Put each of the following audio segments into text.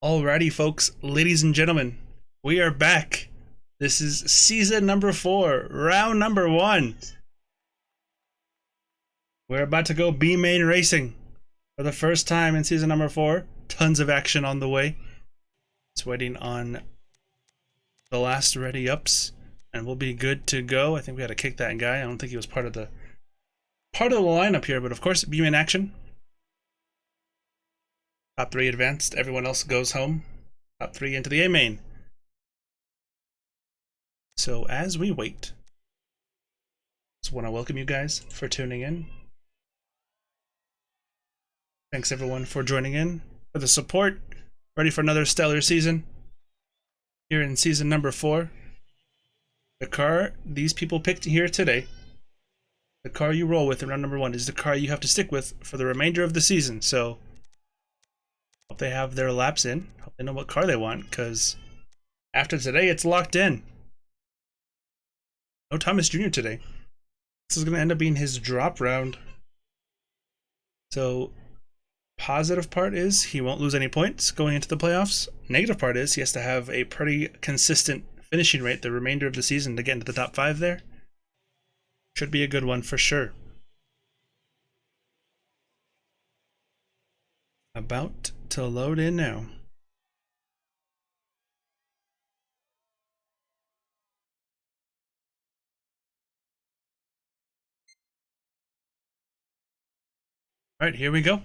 Alrighty, folks, ladies and gentlemen, we are back. This is season number 4, round number 1. We're about to go B main racing for the first time in season number 4. Tons of action on the way. Just waiting on the last ready ups, and we'll be good to go. I think we had to kick that guy. I don't think he was part of the lineup here, but of course, B main action. Top 3 advanced, everyone else goes home. Top 3 into the A main. So as we wait, just want to welcome you guys for tuning in. Thanks everyone for joining in, for the support. Ready for another stellar season. Here in season number 4. The car these people picked here today, the car you roll with in round number 1, is the car you have to stick with for the remainder of the season. So hope they have their laps in. Hope they know what car they want, because after today, it's locked in. No Thomas Jr. today. This is going to end up being his drop round. So, positive part is he won't lose any points going into the playoffs. Negative part is he has to have a pretty consistent finishing rate the remainder of the season to get into the top 5 there. Should be a good one for sure. About to load in now. Alright, here we go.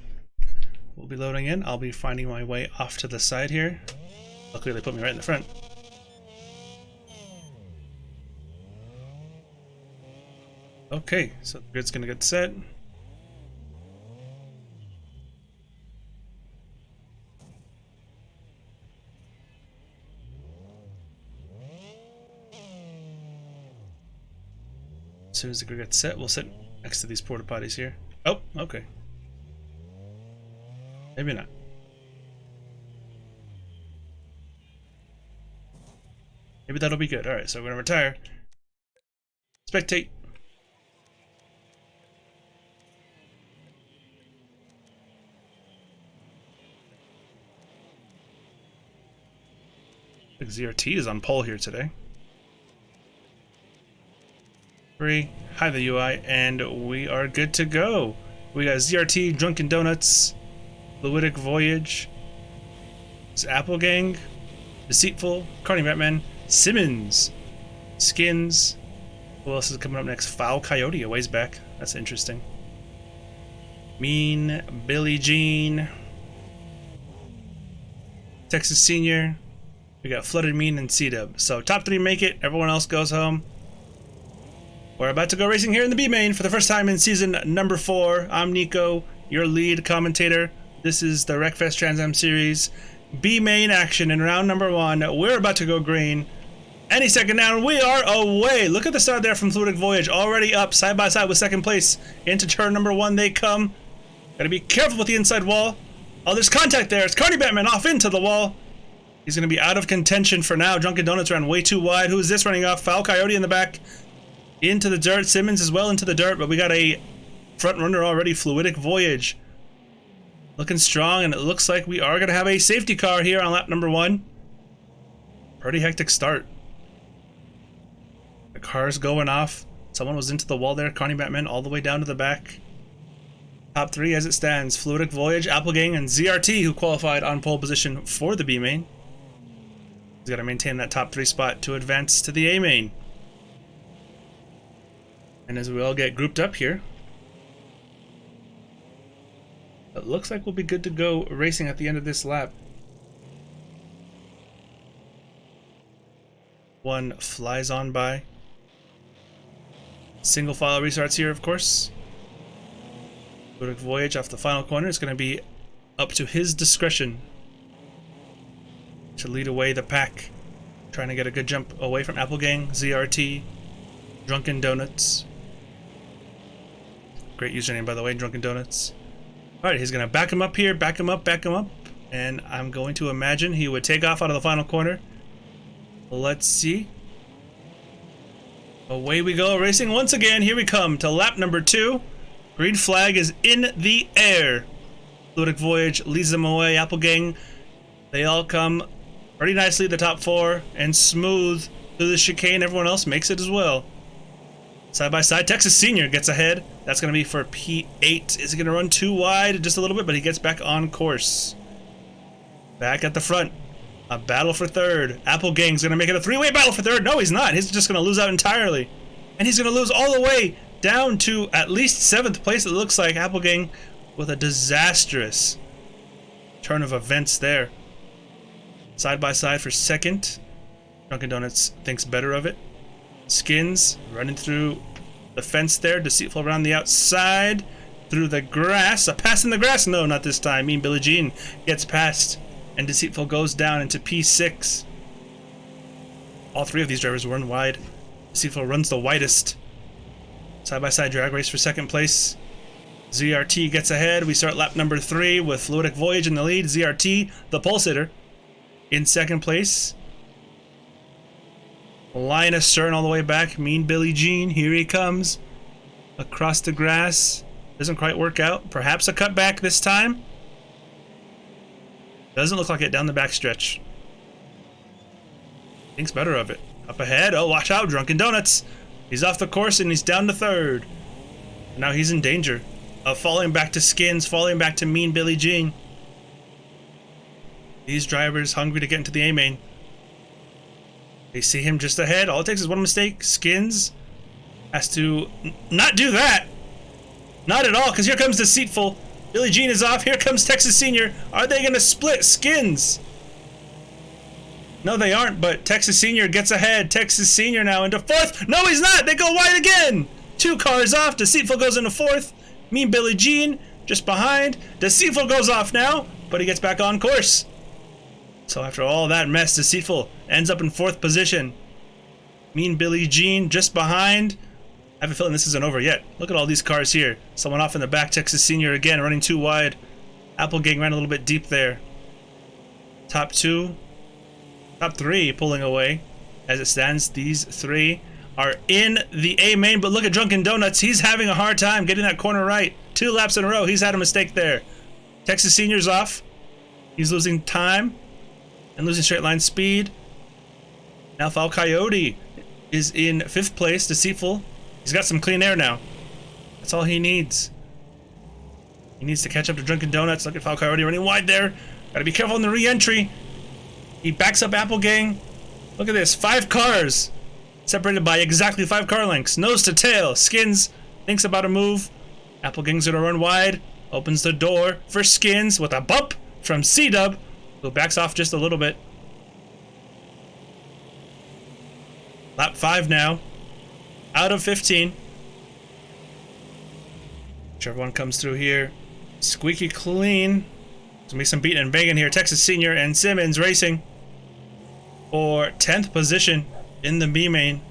We'll be loading in. I'll be finding my way off to the side here. Luckily they put me right in the front. Okay, so the grid's gonna get set. As soon as the grid gets set, we'll sit next to these porta potties here. Oh, okay. Maybe not. Maybe that'll be good. Alright, so we're gonna retire. Spectate. I think ZRT is on pole here today. 3, hi the UI, and we are good to go. We got ZRT, Drunken Donuts, Fluidic Voyage, Apple Gang, Deceitful, Carney Batman, Simmons, Skins. Who else is coming up next? Foul Coyote, a ways back. That's interesting. Mean, Billie Jean, Texas Senior. We got Flooded Mean and C-Dub. So top 3 make it, everyone else goes home. We're about to go racing here in the B main for the first time in season number 4. I'm Nico, your lead commentator. This is the Wreckfest Trans Am Series B main action in round number 1. We're about to go green. Any second now, we are away. Look at the start there from Fluidic Voyage, already up side by side with second place. Into turn number 1 they come. Gotta be careful with the inside wall. Oh, there's contact there. It's Carney Batman off into the wall. He's gonna be out of contention for now. Drunken Donuts ran way too wide. Who is this running off? Foul Coyote in the back. Into the dirt. Simmons as well into the dirt, but we got a front runner already, Fluidic Voyage. Looking strong, and it looks like we are going to have a safety car here on lap number 1. Pretty hectic start. The car's going off. Someone was into the wall there. Carney Batman all the way down to the back. Top 3 as it stands. Fluidic Voyage, Apple Gang, and ZRT, who qualified on pole position for the B main. He's got to maintain that top 3 spot to advance to the A main. And as we all get grouped up here, it looks like we'll be good to go racing at the end of this lap. One flies on by. Single file restarts here, of course. Fluidic Voyage off the final corner. It's going to be up to his discretion to lead away the pack. Trying to get a good jump away from Apple Gang, ZRT, Drunken Donuts. Great username, by the way, Drunken Donuts. Alright, he's going to back him up here, back him up, and I'm going to imagine he would take off out of the final corner. Let's see. Away we go, racing once again. Here we come to lap number 2. Green flag is in the air. Fluidic Voyage leads them away. Apple Gang They all come pretty nicely, the top 4, and smooth through the chicane. Everyone else makes it as well. Side by side, Texas Senior gets ahead. That's going to be for P8. Is he going to run too wide? Just a little bit, but he gets back on course. Back at the front. A battle for third. Applegang's going to make it a 3-way battle for third. No, he's not. He's just going to lose out entirely. And he's going to lose all the way down to at least 7th place, it looks like. Applegang with a disastrous turn of events there. Side by side for second. Dunkin' Donuts thinks better of it. Skins running through the fence there. Deceitful around the outside. Through the grass. A pass in the grass? No, not this time. Mean Billie Jean gets past. And Deceitful goes down into P6. All 3 of these drivers run wide. Deceitful runs the widest. Side by side drag race for second place. ZRT gets ahead. We start lap number 3 with Fluidic Voyage in the lead. ZRT, the pole sitter, in second place. Linus Stern all the way back. Mean Billie Jean, here he comes. Across the grass. Doesn't quite work out. Perhaps a cutback this time. Doesn't look like it down the backstretch. Thinks better of it. Up ahead. Oh, watch out, Drunken Donuts. He's off the course and he's down to 3rd. Now he's in danger of falling back to Skins, falling back to Mean Billie Jean. These drivers hungry to get into the A main. They see him just ahead. All it takes is one mistake. Skins has to not do that. Not at all, because here comes Deceitful. Billie Jean is off. Here comes Texas Senior. Are they going to split? Skins. No, they aren't, but Texas Senior gets ahead. Texas Senior now into 4th. No, he's not. They go wide again. 2 cars off. Deceitful goes into 4th. Mean Billie Jean just behind. Deceitful goes off now, but he gets back on course. So after all that mess, Deceitful ends up in 4th position. Mean Billie Jean just behind. I have a feeling this isn't over yet. Look at all these cars here. Someone off in the back. Texas Senior again running too wide. Applegang ran a little bit deep there. Top 2. Top 3 pulling away. As it stands, these 3 are in the A main. But look at Drunken Donuts. He's having a hard time getting that corner right. 2 laps in a row. He's had a mistake there. Texas Senior's off. He's losing time and losing straight line speed. Now Foul Coyote is in 5th place. Deceitful. He's got some clean air now. That's all he needs. He needs to catch up to Drunken Donuts. Look at Foul Coyote running wide there. Gotta be careful in the re-entry. He backs up Applegang. Look at this. 5 cars. Separated by exactly 5 car lengths. Nose to tail. Skins thinks about a move. Applegang's gonna run wide. Opens the door for Skins with a bump from C-Dub, who backs off just a little bit. Lap 5 now. Out of 15. Everyone comes through here. Squeaky clean. There's gonna be some beating and banging here. Texas Senior and Simmons racing for 10th position in the B main.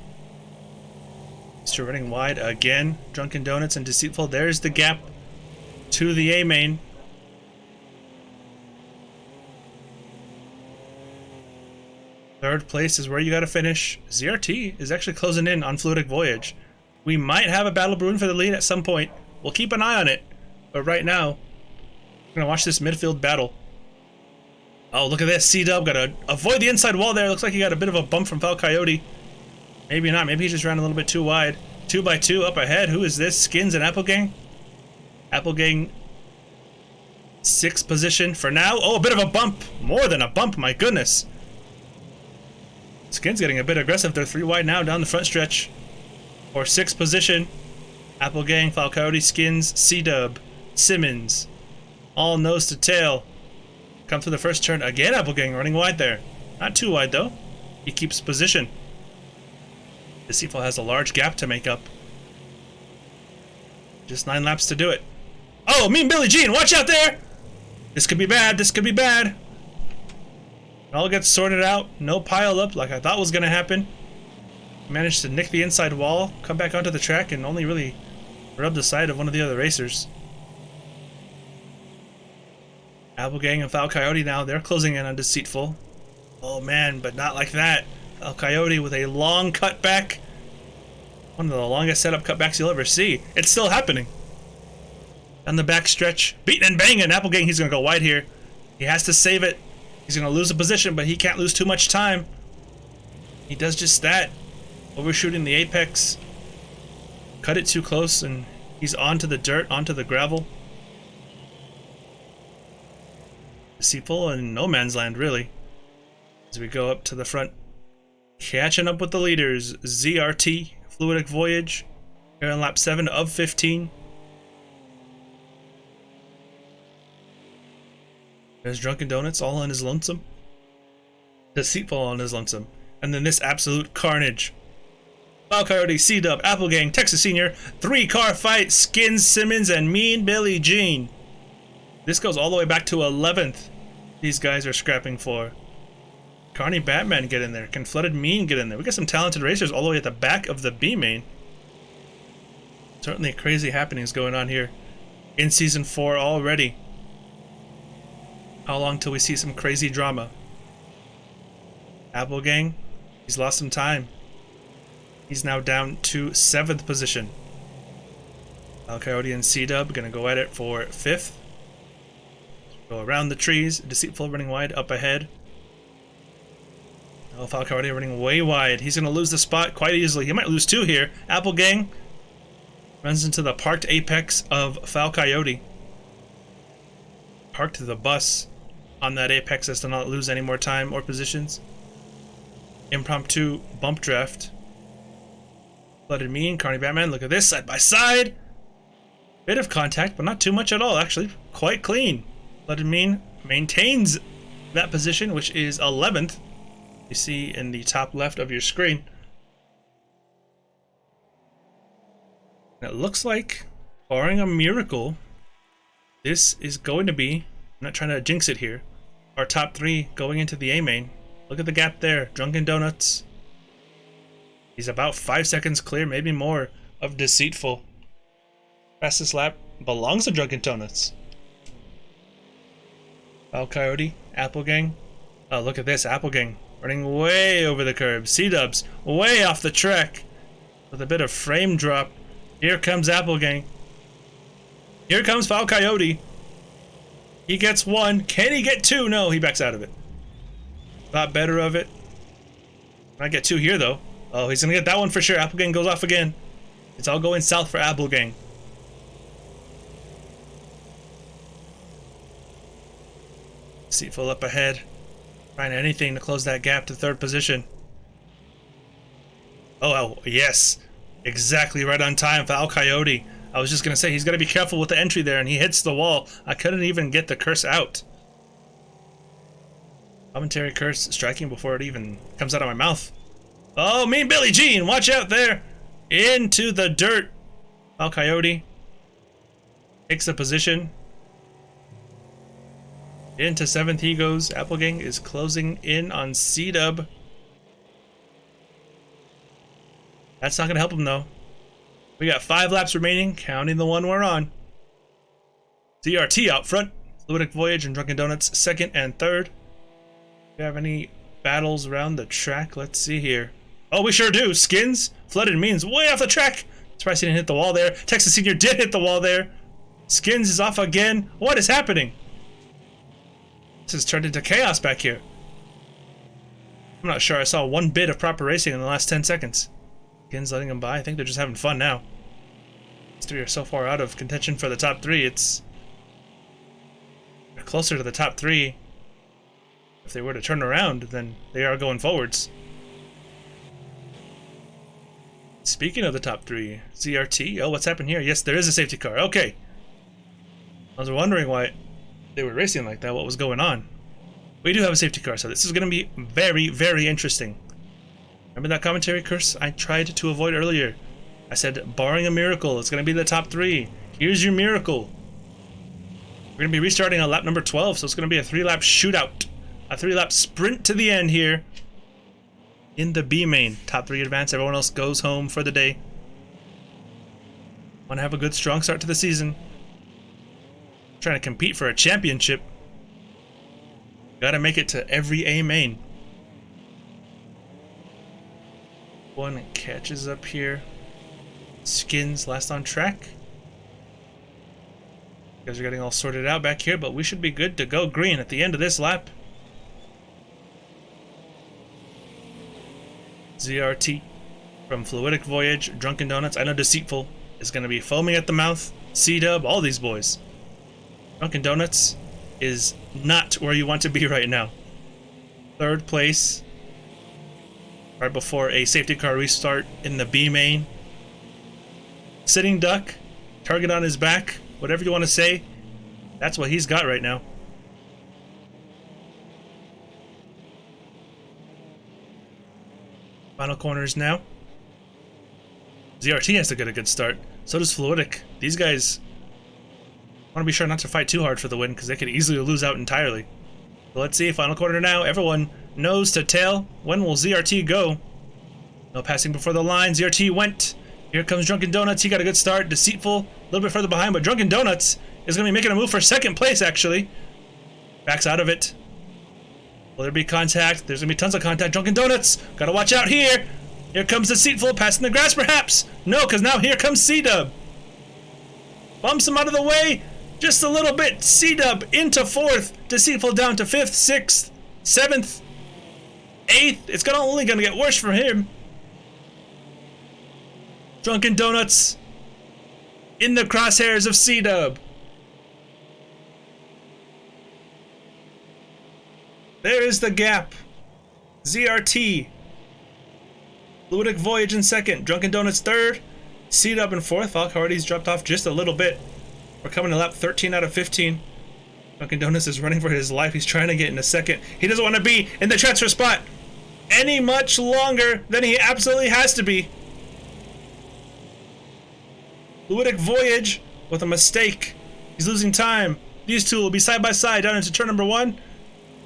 Still running wide again. Drunken Donuts and Deceitful. There's the gap to the A main. Third place is where you gotta finish. ZRT is actually closing in on Fluidic Voyage. We might have a battle brewing for the lead at some point. We'll keep an eye on it. But right now, we're gonna watch this midfield battle. Oh, look at this. C-Dub gotta avoid the inside wall there. Looks like he got a bit of a bump from Foul Coyote. Maybe not. Maybe he just ran a little bit too wide. 2 by 2 up ahead. Who is this? Skins and Applegang? Applegang 6th position for now. Oh, a bit of a bump. More than a bump, my goodness. Skins getting a bit aggressive. They're 3 wide now down the front stretch. For 6th position. Applegang, Foul Coyote, Skins, C-Dub, Simmons. All nose to tail. Come through the first turn again. Applegang running wide there. Not too wide though. He keeps position. Deceitful has a large gap to make up. Just 9 laps to do it. Oh, Mean Billie Jean, watch out there! This could be bad. This could be bad. It all gets sorted out. No pile up like I thought was going to happen. Managed to nick the inside wall, come back onto the track, and only really rub the side of one of the other racers. Applegang and Foul Coyote now, they're closing in on Deceitful. Oh man, but not like that. Foul Coyote with a long cutback. One of the longest setup cutbacks you'll ever see. It's still happening. On the back stretch, beating and banging. Applegang, he's going to go wide here. He has to save it. He's gonna lose a position, but he can't lose too much time. He does just that. Overshooting the apex. Cut it too close, and he's onto the dirt, onto the gravel. Deceitful and no man's land, really. As we go up to the front. Catching up with the leaders. ZRT, Fluidic Voyage. Here on lap 7 of 15. There's Drunken Donuts all on his lonesome. Deceitful on his lonesome. And then this absolute carnage. Wild Coyote, C-Dub, Apple Gang, Texas Senior, 3-car fight, Skins, Simmons, and Mean Billy Jean. This goes all the way back to 11th. These guys are scrapping for. Carney Batman get in there. Can Flooded Mean get in there? We got some talented racers all the way at the back of the B main. Certainly crazy happenings going on here in Season 4 already. How long till we see some crazy drama? Apple Gang, he's lost some time. He's now down to 7th position. Wild Coyote and C-Dub gonna go at it for 5th. Go around the trees. Deceitful running wide up ahead. Oh, Wild Coyote running way wide. He's gonna lose the spot quite easily. He might lose 2 here. Apple Gang runs into the parked apex of Foul Coyote. Parked the bus on that apex as to not lose any more time or positions. Impromptu bump draft. Flooded Mean, Carney Batman, look at this, side by side. Bit of contact, but not too much at all, actually. Quite clean. Flooded Mean maintains that position, which is 11th. You see in the top left of your screen. And it looks like, barring a miracle, this is going to be, I'm not trying to jinx it here, our top 3 going into the A main. Look at the gap there. Drunken Donuts. He's about 5 seconds clear, maybe more, of Deceitful. Fastest lap belongs to Drunken Donuts. Wild Coyote, Apple Gang. Oh, look at this, Apple Gang. Running way over the curb. C-Dubs, way off the track. With a bit of frame drop. Here comes Apple Gang. Here comes Foul Coyote. He gets 1. Can he get 2? No, he backs out of it. Thought better of it. Might get 2 here, though. Oh, he's gonna get that one for sure. Apple Gang goes off again. It's all going south for Apple Gang. Deceitful up ahead. Trying anything to close that gap to 3rd position. Oh, yes. Exactly right on time for Al Coyote. I was just gonna say, he's gotta be careful with the entry there, and he hits the wall. I couldn't even get the curse out. Commentary curse striking before it even comes out of my mouth. Oh, Mean Billy Jean, watch out there! Into the dirt. Al Coyote takes the position. Into 7th he goes. Apple Gang is closing in on C-Dub. That's not going to help him, though. We got 5 laps remaining, counting the one we're on. CRT out front. Fluidic Voyage and Drunken Donuts 2nd and 3rd. Do you have any battles around the track? Let's see here. Oh, we sure do. Skins, Flooded Means way off the track. Surprised he didn't hit the wall there. Texas Senior did hit the wall there. Skins is off again. What is happening? This has turned into chaos back here. I'm not sure I saw one bit of proper racing in the last 10 seconds. Skins letting him by. I think they're just having fun now. These 3 are so far out of contention for the top 3. They're closer to the top 3. If they were to turn around, then they are going forwards. Speaking of the top 3, CRT. Oh, what's happened here? Yes, there is a safety car. Okay. I was wondering why they were racing like that. What was going on? We do have a safety car, so this is going to be very, very interesting. Remember that commentary curse I tried to avoid earlier? I said, barring a miracle, it's going to be the top 3. Here's your miracle. We're going to be restarting on lap number 12, so it's going to be a 3-lap shootout. A 3-lap sprint to the end here. In the B main. Top 3 advance, everyone else goes home for the day. Want to have a good, strong start to the season. Trying to compete for a championship. Gotta make it to every A main. One catches up here. Skins last on track. You guys are getting all sorted out back here, but we should be good to go green at the end of this lap. ZRT from Fluidic Voyage, Drunken Donuts. I know Deceitful is going to be foaming at the mouth. C-Dub, all these boys. Drunken Donuts is not where you want to be right now. Third place, right before a safety car restart in the B main. Sitting duck, target on his back, whatever you want to say. That's what he's got right now. Final corners now. ZRT has to get a good start. So does Fluidic. These guys want to be sure not to fight too hard for the win because they could easily lose out entirely. So let's see. Final corner now. Everyone nose to tail. When will ZRT go? No passing before the line. ZRT went. Here comes Drunken Donuts. He got a good start. Deceitful. A little bit further behind, but Drunken Donuts is going to be making a move for second place, actually. Backs out of it. Will there be contact? There's going to be tons of contact. Drunken Donuts. Got to watch out here. Here comes Deceitful. Passing the grass, perhaps. No, because now here comes C-Dub. Bumps him out of the way. Just a little bit. C-Dub into fourth. Deceitful down to fifth, sixth, seventh, eighth. It's only going to get worse for him. Drunken Donuts in the crosshairs of C-Dub. There is the gap. ZRT. Fluidic Voyage in second. Drunken Donuts third. C-Dub in fourth. Valkyarie's dropped off just a little bit. We're coming to lap 13 out of 15. Drunken Donuts is running for his life. He's trying to get in a second. He doesn't want to be in the transfer spot any much longer than he absolutely has to be. Fluidic Voyage with a mistake. He's losing time. These two will be side by side down into turn number one.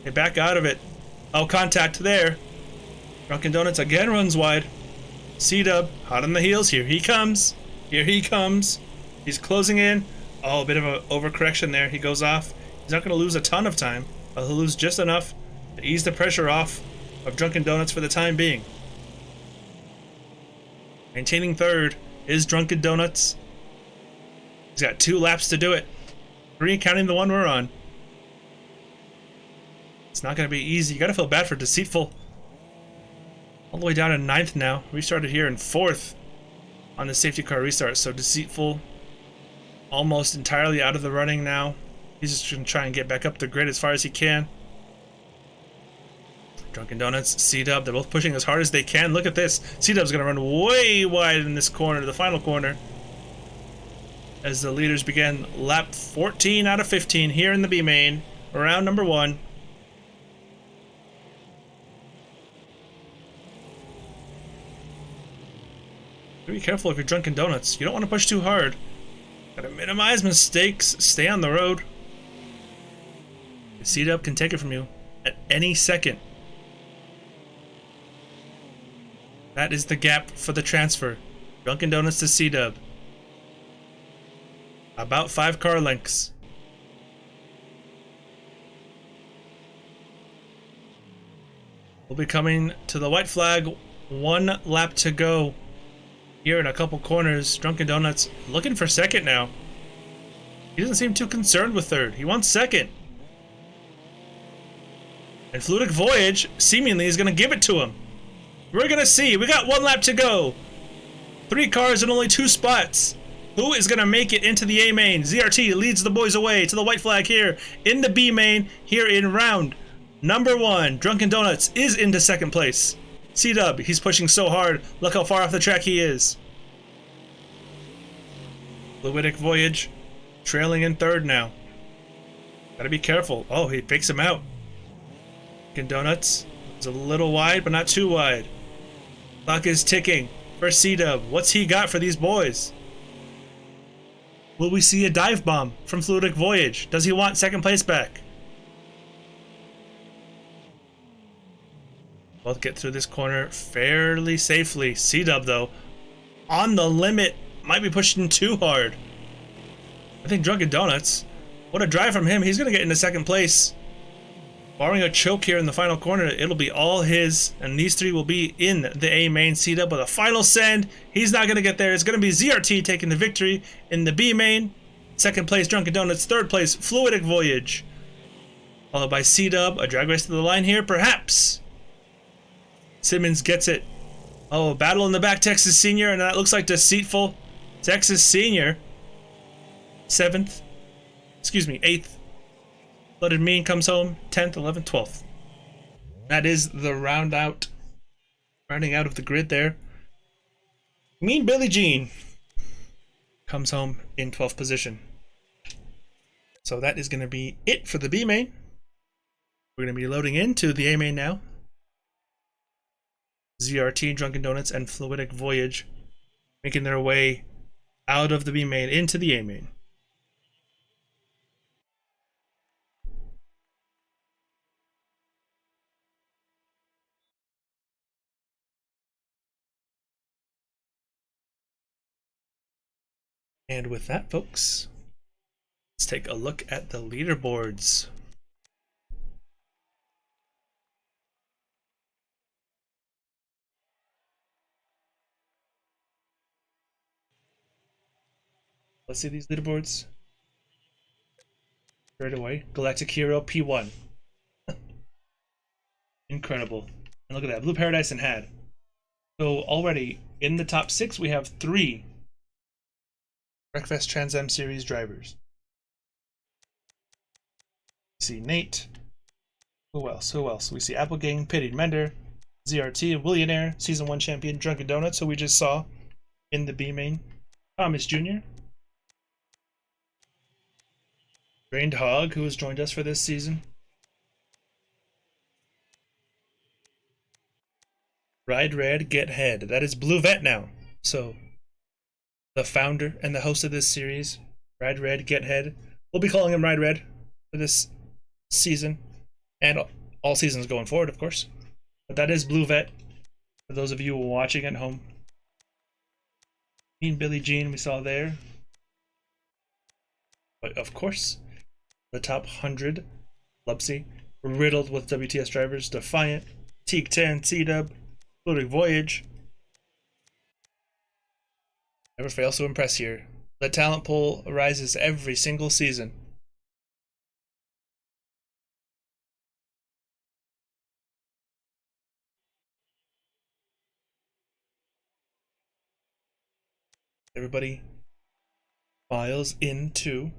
They back out of it. Oh, contact there. Drunken Donuts again runs wide. C-Dub hot on the heels. Here he comes. Here he comes. He's closing in. Oh, a bit of an overcorrection there. He goes off. He's not going to lose a ton of time, but he'll lose just enough to ease the pressure off of Drunken Donuts for the time being. Maintaining third is Drunken Donuts. He's got 2 laps to do it. 3 counting the one we're on. It's not going to be easy. You got to feel bad for Deceitful. All the way down to 9th now. Restarted here in 4th on the safety car restart. So Deceitful almost entirely out of the running now. He's just going to try and get back up the grid as far as he can. Drunken Donuts, C-Dub, they're both pushing as hard as they can. Look at this. C-Dub's going to run way wide in this corner, the final corner, as the leaders begin lap 14 out of 15 here in the B main, round number 1. Be careful if you're Drunken Donuts. You don't want to push too hard. Gotta minimize mistakes. Stay on the road. C-Dub can take it from you at any second. That is the gap for the transfer. Drunken Donuts to C-Dub. About 5 car lengths. We'll be coming to the white flag. 1 lap to go. Here in a couple corners, Drunken Donuts looking for second now. He doesn't seem too concerned with third. He wants second. And Fluidic Voyage seemingly is going to give it to him. We're going to see. We got 1 lap to go. 3 cars and only 2 spots. Who is going to make it into the A main? ZRT leads the boys away to the white flag here in the B main here in round number 1. Drunken Donuts is into second place. C-Dub, he's pushing so hard. Look how far off the track he is. Fluidic Voyage trailing in third now. Gotta be careful. Oh, he picks him out. Drunken Donuts is a little wide, but not too wide. Clock is ticking for C-Dub. What's he got for these boys? Will we see a dive bomb from Fluidic Voyage? Does he want second place back? Both get through this corner fairly safely. C-Dub, though, on the limit, might be pushing too hard. I think Drunken Donuts, what a drive from him. He's going to get into second place. Barring a choke here in the final corner, it'll be all his, and these 3 will be in the A main. C-Dub with a final send. He's not going to get there. It's going to be ZRT taking the victory in the B main. Second place, Drunken Donuts. Third place, Fluidic Voyage. Followed by C-Dub. A drag race to the line here, perhaps. Simmons gets it. Oh, battle in the back, Texas Senior, and that looks like deceitful Texas Senior. 7th. Excuse me, 8th. Flooded Mean comes home 10th, 11th, 12th. That is the rounding out of the grid there. Mean Billie Jean comes home in 12th position. So that is going to be it for the B main. We're going to be loading into the A main now. ZRT, Drunken Donuts, and Fluidic Voyage making their way out of the B main into the A main. And with that, folks, let's take a look at the leaderboards. Let's see these leaderboards. Right away. Galactic Hero P1. Incredible. And look at that. Blue Paradise and Had. So already in the top 6, we have 3 Wreckfest Trans Am Series drivers. We see Nate. Who else? Who else? We see Applegang, Pitied Mender, ZRT, Willionaire, Season 1 champion, Drunken Donuts, who we just saw in the B main. Thomas Jr. Drained Hog, who has joined us for this season. Ride Red, Get Head. That is Blue Vet now. So, the founder and the host of this series, Ride Red, Get Head. We'll be calling him Ride Red for this season. And all seasons going forward, of course. But that is Blue Vet, for those of you watching at home. Mean Billie Jean we saw there. But of course, the top 100, Lupsy, riddled with WTS drivers, Defiant, Teak 10, C-Dub, Fluidic Voyage. Never fails to impress here. The talent pool rises every single season. Everybody files into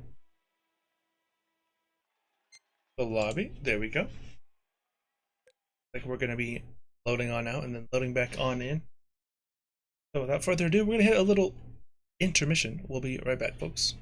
the lobby. There we go. Like we're going to be loading on out and then loading back on in. So without further ado, we're going to hit a little intermission. We'll be right back, folks.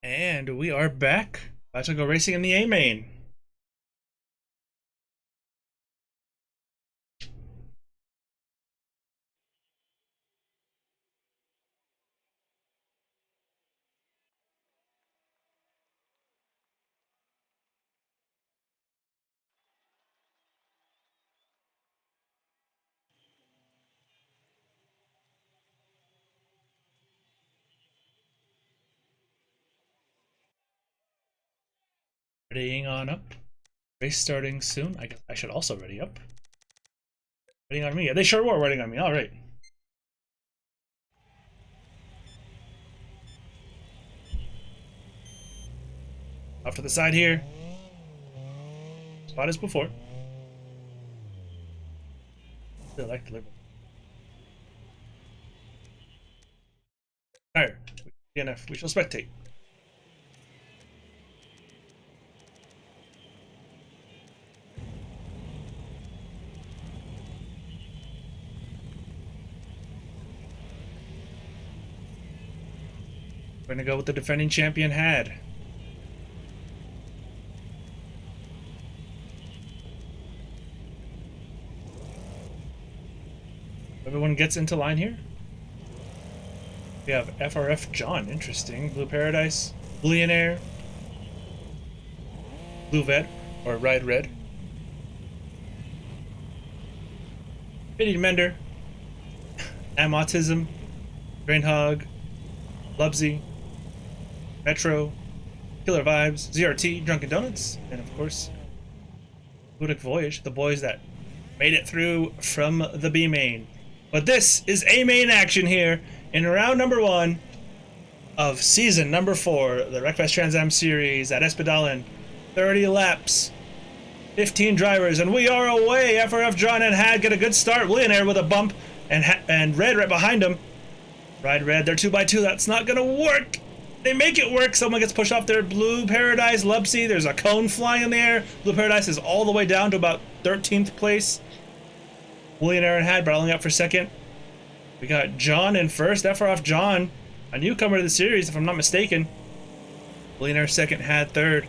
And we are back. About to go racing in the A main. Readying on up. Race starting soon. I guess I should also ready up. Readying on me. Yeah, they sure were readying on me. All right. Off to the side here. Spot as before. Still like the liberal. Tire. DNF. We shall spectate. We're gonna go with the defending champion had. Everyone gets into line here. We have FRF John, interesting. Blue Paradise, Billionaire, Blue Vet, or Ride Red. Pity Mender, Am Autism, Brainhog, Lubsy, Metro, Killer Vibes, ZRT, Drunken Donuts, and of course, Ludic Voyage, the boys that made it through from the B main. But this is A main action here in round number 1 of season number 4, the Wreckfest Trans Am series at Espedalen. 30 laps, 15 drivers, and we are away. FRF John and Had get a good start. Millionaire with a bump, and Red right behind him. Ride Red, they're 2x2. That's not gonna work. They make it work. Someone gets pushed off there. Blue Paradise, Lubsy. There's a cone flying in the air. Blue Paradise is all the way down to about 13th place. Millionaire and Had battling up for second. We got John in first. FRF John, a newcomer to the series, if I'm not mistaken. Millionaire second, Had third.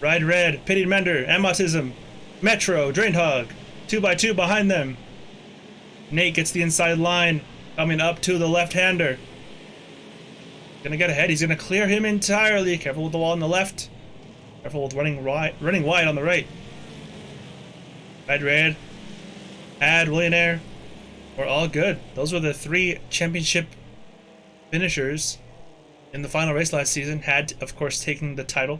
Ride Red, Pity Mender, Am Autism, Metro, Drainhog, 2x2 behind them. Nate gets the inside line, coming up to the left-hander. Gonna get ahead. He's gonna clear him entirely. Careful with the wall on the left. Careful with running wide on the right. Ride Red, Had, Millionaire. We're all good. Those were the 3 championship finishers in the final race last season. Had, of course, taking the title.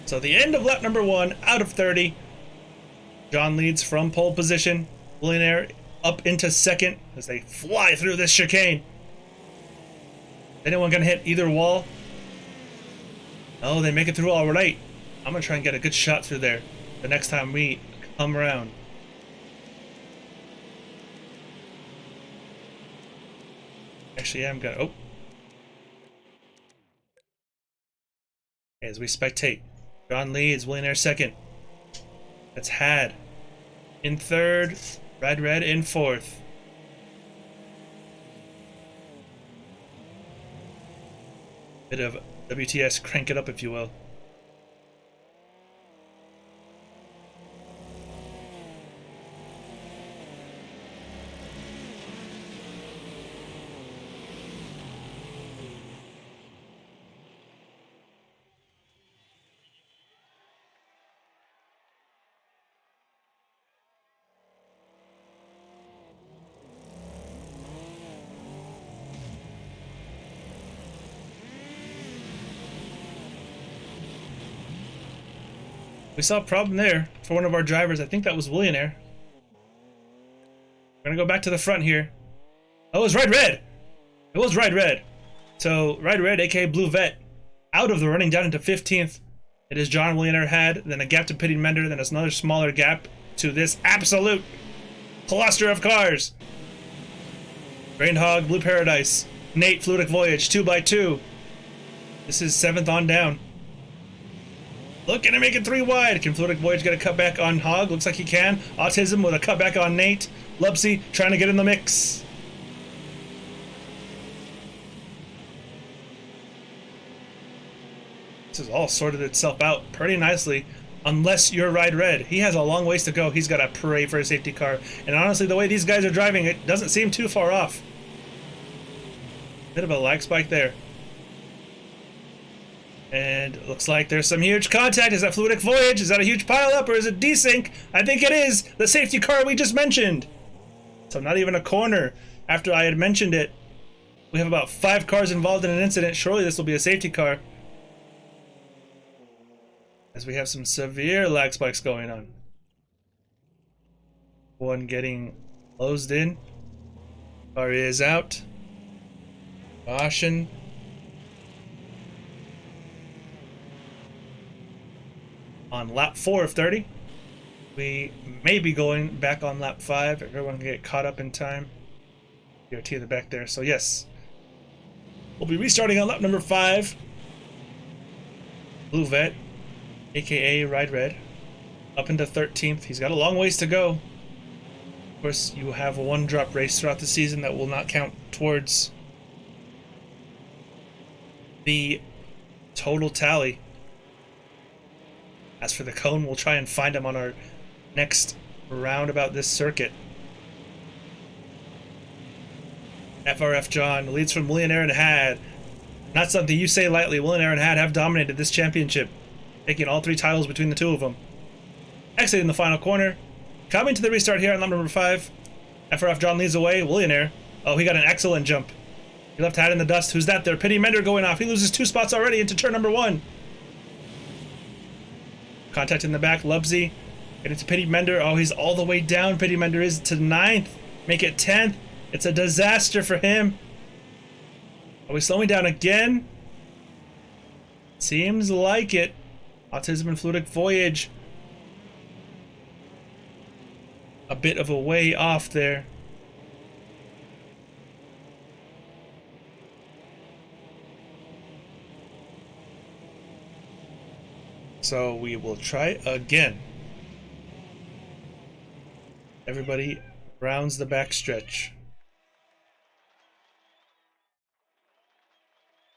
So the end of lap number 1 out of 30. John leads from pole position. Millionaire up into second as they fly through this chicane. Anyone gonna hit either wall? Oh, they make it through all right. I'm gonna try and get a good shot through there the next time we come around. Actually, I'm gonna... Oh. As we spectate. John leads, Millionaire second. That's Had in third, Ride Red in fourth. Bit of WTS crank it up, if you will. We saw a problem there for one of our drivers. I think that was Millionaire. We're gonna go back to the front here. Oh, it was Ride Red! It was Ride Red. So, Ride Red, aka Blue Vet, out of the running down into 15th. It is John Millionaire Had, then a gap to Pity Mender, then another smaller gap to this absolute cluster of cars. Brainhog, Blue Paradise, Nate, Fluidic Voyage, 2x2. This is 7th on down. Looking to make it 3 wide. Can Fluidic Voyage get a cutback on Hog? Looks like he can. Autism with a cutback on Nate. Lubsy trying to get in the mix. This has all sorted itself out pretty nicely. Unless you're Ride Red. He has a long ways to go. He's got to pray for a safety car. And honestly, the way these guys are driving, it doesn't seem too far off. Bit of a lag spike there. And it looks like there's some huge contact. Is that Fluidic Voyage? Is that a huge pileup or is it desync? I think it is the safety car we just mentioned. So not even a corner after I had mentioned it. We have about 5 cars involved in an incident. Surely this will be a safety car. As we have some severe lag spikes going on. One getting closed in. Car is out. Caution. On lap 4 of 30. We may be going back on lap 5. Everyone can get caught up in time. DRT in the back there. So yes. We'll be restarting on lap number 5. Blue Vet, aka Ride Red, up into 13th. He's got a long ways to go. Of course, you have a 1-drop race throughout the season that will not count towards the total tally. As for the cone, we'll try and find him on our next roundabout this circuit. FRF John leads from William Aaron Had. Not something you say lightly. William Aaron Had have dominated this championship, taking all 3 titles between the 2 of them. Exiting the final corner. Coming to the restart here on lap number 5. FRF John leads away. William Aaron. Oh, he got an excellent jump. He left Had in the dust. Who's that there? Pity Mender going off. He loses 2 spots already into turn number 1. Contact in the back. Lubsy. Get into Pity Mender. Oh, he's all the way down. Pity Mender is to 9th. Make it 10th. It's a disaster for him. Are we slowing down again? Seems like it. Autism and Fluidic Voyage. A bit of a way off there. So we will try again. Everybody rounds the back stretch.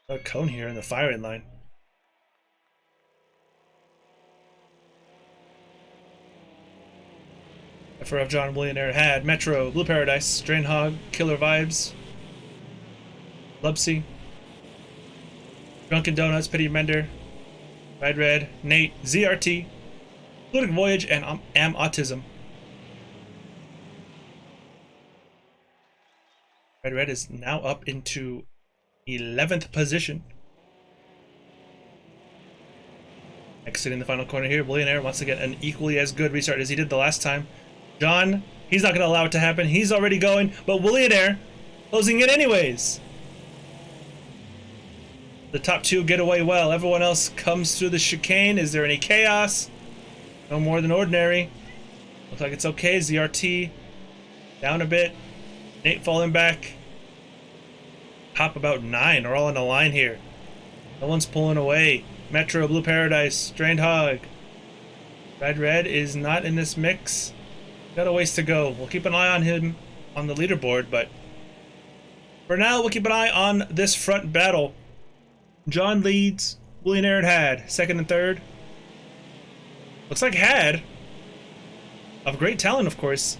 A cone here in the firing line. FRF John William Air Had, Metro, Blue Paradise, Drainhog, Killer Vibes, Lubsy, Drunken Donuts, Pity Mender, Ride Red, Nate, ZRT, Fluidic Voyage, and Am Autism. Ride Red is now up into 11th position. Exiting the final corner here, Billionaire wants to get an equally as good restart as he did the last time. John, he's not going to allow it to happen. He's already going, but Billionaire closing it anyways. The top 2 get away well. Everyone else comes through the chicane. Is there any chaos? No more than ordinary. Looks like it's okay. ZRT down a bit. Nate falling back. Top about 9 are all in a line here. No one's pulling away. Metro, Blue Paradise, Drained Hog. Ride Red is not in this mix. Got a ways to go. We'll keep an eye on him on the leaderboard, but for now, we'll keep an eye on this front battle. John leads. William Aaron Had, 2nd and 3rd. Looks like Had, of great talent, of course.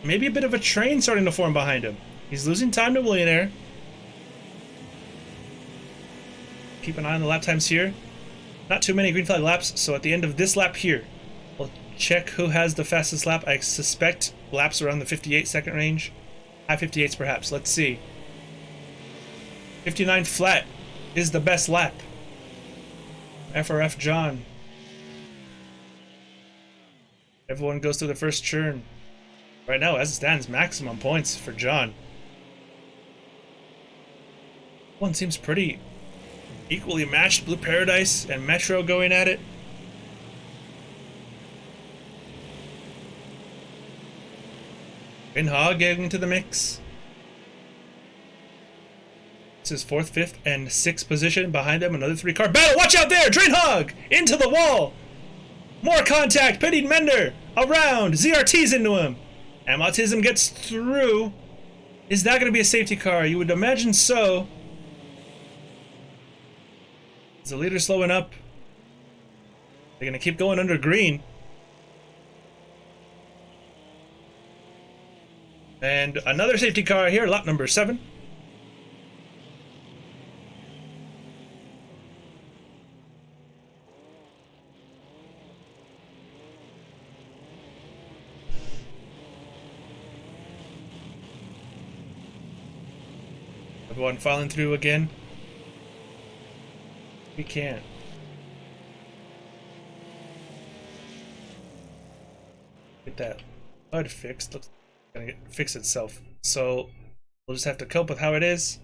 Maybe a bit of a train starting to form behind him. He's losing time to Billionaire. Keep an eye on the lap times here. Not too many green flag laps, so at the end of this lap here, we'll check who has the fastest lap. I suspect laps around the 58-second range. High 58s perhaps. Let's see. 59 flat is the best lap. FRF John. Everyone goes through the first churn. Right now, as it stands, maximum points for John. One seems pretty equally matched. Blue Paradise and Metro going at it. Hog getting into the mix. This is 4th, 5th, and 6th position. Behind them, another 3-car battle. Watch out there! Drainhog! Into the wall! More contact! Pitting Mender! Around! ZRT's into him! Am Autism gets through. Is that going to be a safety car? You would imagine so. Is the leader slowing up? They're gonna keep going under green. And another safety car here, lap number 7. Everyone filing through again. We can't. Get that HUD fixed. Looks like it's gonna fix itself. So we'll just have to cope with how it is.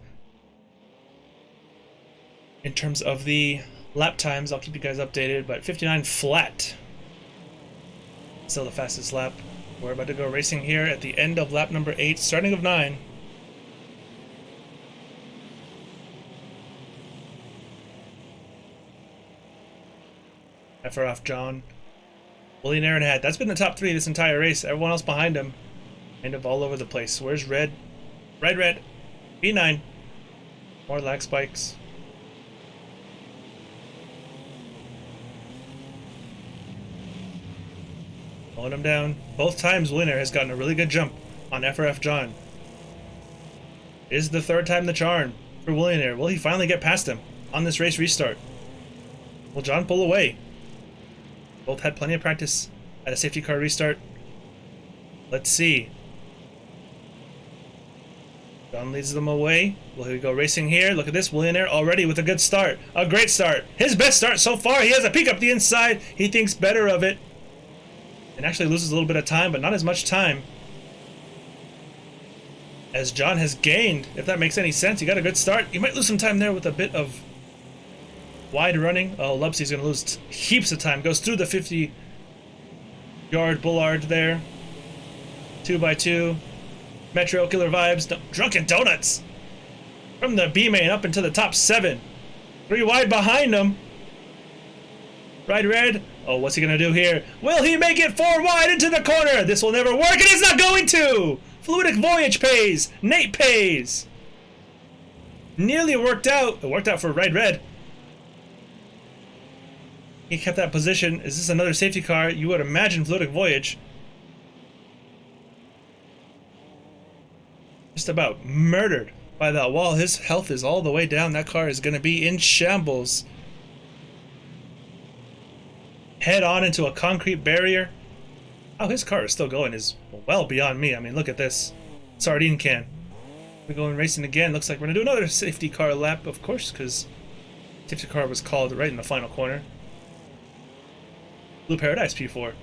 In terms of the lap times, I'll keep you guys updated, but 59 flat. Still the fastest lap. We're about to go racing here at the end of lap number 8, starting of 9. For off John. William Aaron had. That's been the top 3 this entire race. Everyone else behind him kind of all over the place. Where's Red? Red. B9. More lag spikes. Pulling him down. Both times William Aaron has gotten a really good jump on FRF John. Is the 3rd time the charm for William Aaron. Will he finally get past him on this race restart? Will John pull away? Both had plenty of practice at a safety car restart. Let's see. John leads them away. Will he go racing here? Look at this. Willionaire already with a good start. A great start. His best start so far. He has a peek up the inside. He thinks better of it. And actually loses a little bit of time, but not as much time as John has gained. If that makes any sense. He got a good start. You might lose some time there with a bit of wide running. Oh, Lubsy's going to lose heaps of time. Goes through the 50-yard bollard there. 2x2. Metro Killer Vibes. No, Drunken Donuts. From the B main up into the top 7. 3 wide behind him. Ride Red. Oh, what's he going to do here? Will he make it 4 wide into the corner? This will never work, and it's not going to. Fluidic Voyage pays. Nate pays. Nearly worked out. It worked out for Ride Red. He kept that position. Is this another safety car? You would imagine Fluidic Voyage. Just about murdered by that wall. His health is all the way down. That car is going to be in shambles. Head on into a concrete barrier. How his car is still going is well beyond me. I mean, look at this. Sardine can. We're going racing again. Looks like we're going to do another safety car lap, of course, because safety car was called right in the final corner. Blue Paradise P4.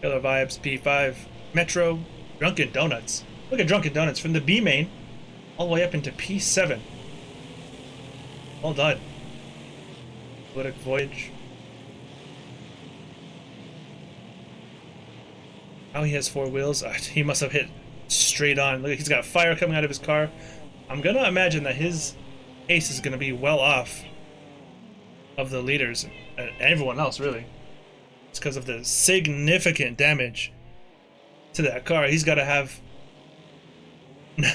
Killer Vibes P5. Metro. Drunken Donuts. Look at Drunken Donuts from the B main all the way up into P7. Well done. Fluidic Voyage. Now he has 4 wheels. He must have hit straight on. Look, he's got fire coming out of his car. I'm going to imagine that his ace is going to be well off of the leaders and everyone else, really. It's because of the significant damage to that car. He's got to have,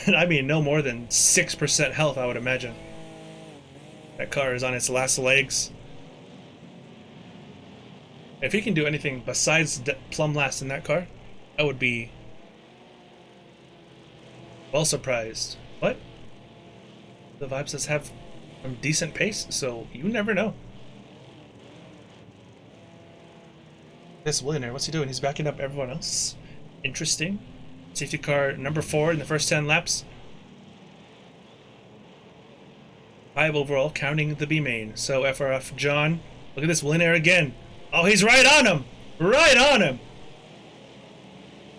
I mean, no more than 6% health, I would imagine. That car is on its last legs. If he can do anything besides plumb last in that car, I would be well surprised. But the Vibes does have some decent pace, so you never know. This Willionaire, what's he doing? He's backing up everyone else. Interesting. Safety car number 4 in the first 10 laps. 5 overall, counting the B main. So FRF John, look at this Willionaire again. Oh, he's right on him! Right on him!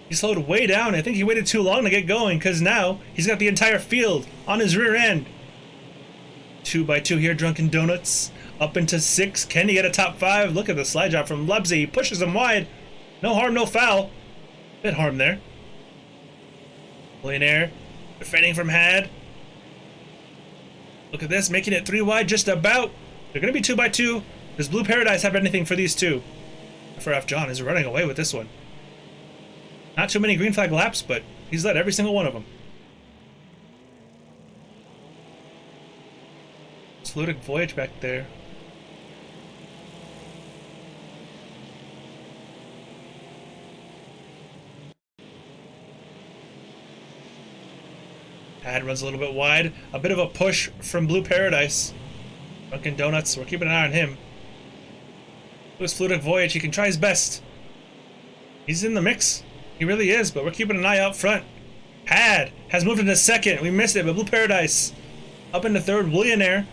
He slowed way down. I think he waited too long to get going, because now he's got the entire field on his rear end. 2x2 here, Drunken Donuts. Up into 6. Can he get a top 5? Look at the slide job from Lubsy. He pushes him wide. No harm, no foul. Bit harm there. Millionaire defending from Had. Look at this, making it 3 wide just about. They're going to be 2x2. Does Blue Paradise have anything for these two? FRF John is running away with this one. Not too many green flag laps, but he's led every single one of them. Fluidic Voyage back there. Ad runs a little bit wide. A bit of a push from Blue Paradise. Dunkin' Donuts, we're keeping an eye on him. Louis Flutic Voyage, he can try his best. He's in the mix. He really is, but we're keeping an eye out front. Had has moved into second. We missed it, but Blue Paradise up into third. Willionaire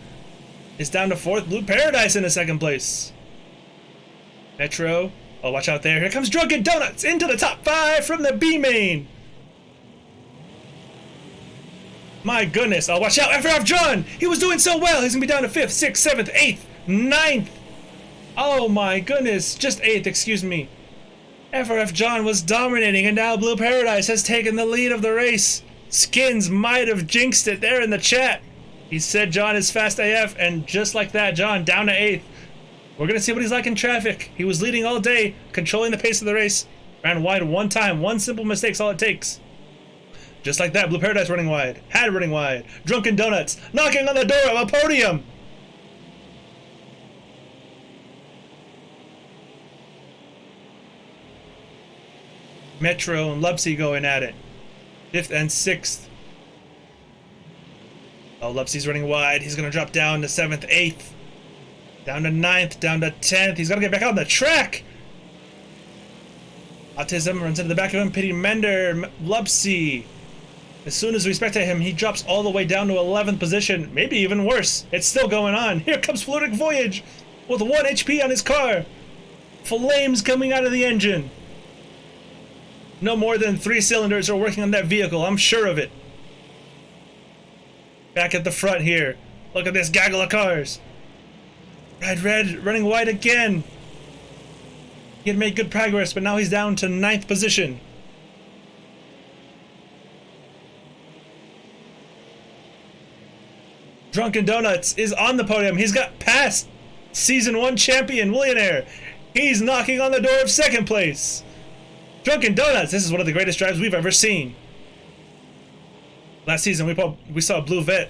is down to fourth. Blue Paradise into second place. Metro. Oh, watch out there. Here comes Drunken Donuts into the top 5 from the B main. My goodness. Oh, watch out. FRF John. He was doing so well. He's going to be down to 5th, 6th, 7th, 8th, 9th. Oh, my goodness. Just 8th, excuse me. FRF John was dominating, and now Blue Paradise has taken the lead of the race. Skins might have jinxed it there in the chat. He said John is fast AF, and just like that, John down to 8th. We're going to see what he's like in traffic. He was leading all day, controlling the pace of the race. Ran wide one time. One simple mistake's all it takes. Just like that, Blue Paradise running wide. Had running wide. Drunken Donuts knocking on the door of a podium. Metro and Lupsy going at it. 5th and 6th. Oh, Lupsy's running wide. He's going to drop down to 7th, 8th. Down to 9th, down to 10th. He's got to get back on the track. Autism runs into the back of him. Pity Mender, Lupsy. As soon as we spectate him, he drops all the way down to 11th position. Maybe even worse. It's still going on. Here comes Flutic Voyage with 1 HP on his car. Flames coming out of the engine. No more than 3 cylinders are working on that vehicle. I'm sure of it. Back at the front here. Look at this gaggle of cars. Ride Red running wide again. He had made good progress, but now he's down to 9th position. Drunken Donuts is on the podium. He's got past Season 1 champion, Willionaire. He's knocking on the door of 2nd place. Drunken Donuts, this is one of the greatest drives we've ever seen. Last season, we saw Blue Vet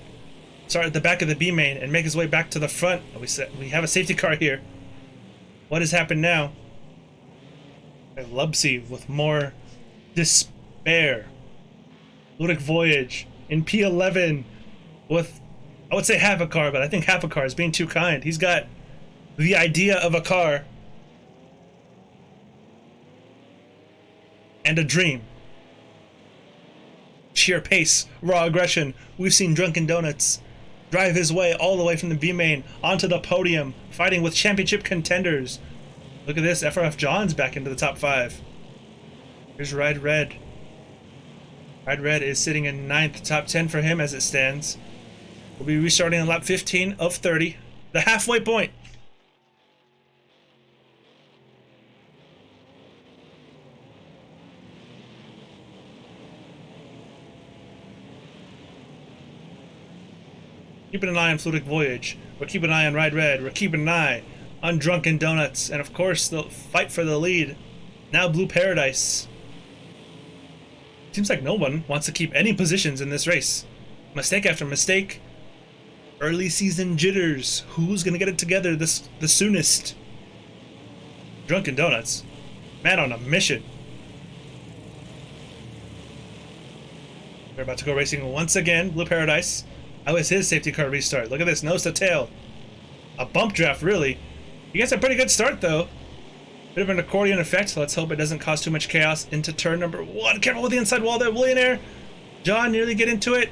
start at the back of the B main and make his way back to the front. We have a safety car here. What has happened now? Lubsy with more despair. Ludic Voyage in P11 with, I would say half a car, but I think half a car is being too kind. He's got the idea of a car and a dream. Sheer pace, raw aggression. We've seen Drunken Donuts drive his way all the way from the B main onto the podium, fighting with championship contenders. Look at this, FRF John's back into the top 5. Here's Ride Red. Ride Red is sitting in 9th, top 10 for him as it stands. We'll be restarting on lap 15 of 30, the halfway point. Keeping an eye on Flutic Voyage. We're keeping an eye on Ride Red. We're keeping an eye on Drunken Donuts. And of course, the fight for the lead. Now Blue Paradise. Seems like no one wants to keep any positions in this race. Mistake after mistake. Early season jitters. Who's going to get it together the soonest? Drunken Donuts. Man on a mission. We're about to go racing once again. Blue Paradise. How is his safety car restart? Look at this, nose to tail. A bump draft, really. He gets a pretty good start, though. Bit of an accordion effect, so let's hope it doesn't cause too much chaos into turn number 1. Careful with the inside wall there, Willionaire. John, nearly get into it.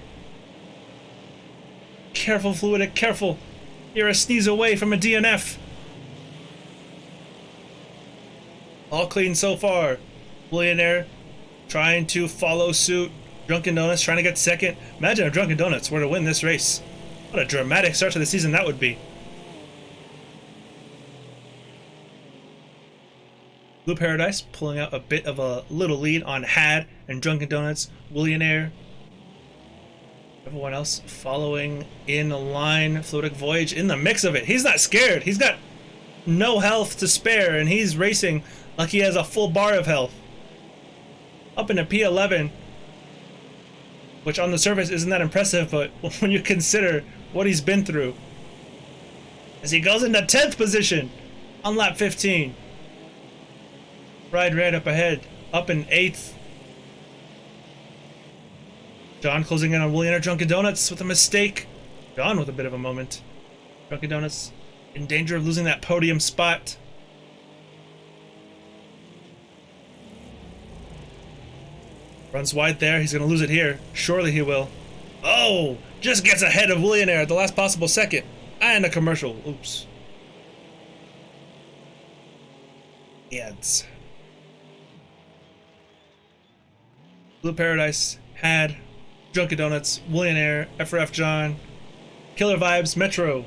Careful, Fluidic, careful. You're a sneeze away from a DNF. All clean so far. Willionaire trying to follow suit. Drunken Donuts trying to get second. Imagine if Drunken Donuts were to win this race. What a dramatic start to the season that would be. Blue Paradise pulling out a bit of a little lead on Had and Drunken Donuts. Willionaire. Everyone else following in line. Flutic Voyage in the mix of it. He's not scared. He's got no health to spare, and he's racing like he has a full bar of health. Up into P11. Which on the surface isn't that impressive, but when you consider what he's been through. As he goes into 10th position on lap 15. Ride Red up ahead, up in 8th. John closing in on Willian or Drunken Donuts with a mistake. John with a bit of a moment. Drunken Donuts in danger of losing that podium spot. Runs wide there. He's going to lose it here. Surely he will. Oh! Just gets ahead of Willionaire at the last possible second. And a commercial. Oops. Ads. Blue Paradise had Drunken Donuts, Willionaire, FRF John, Killer Vibes, Metro.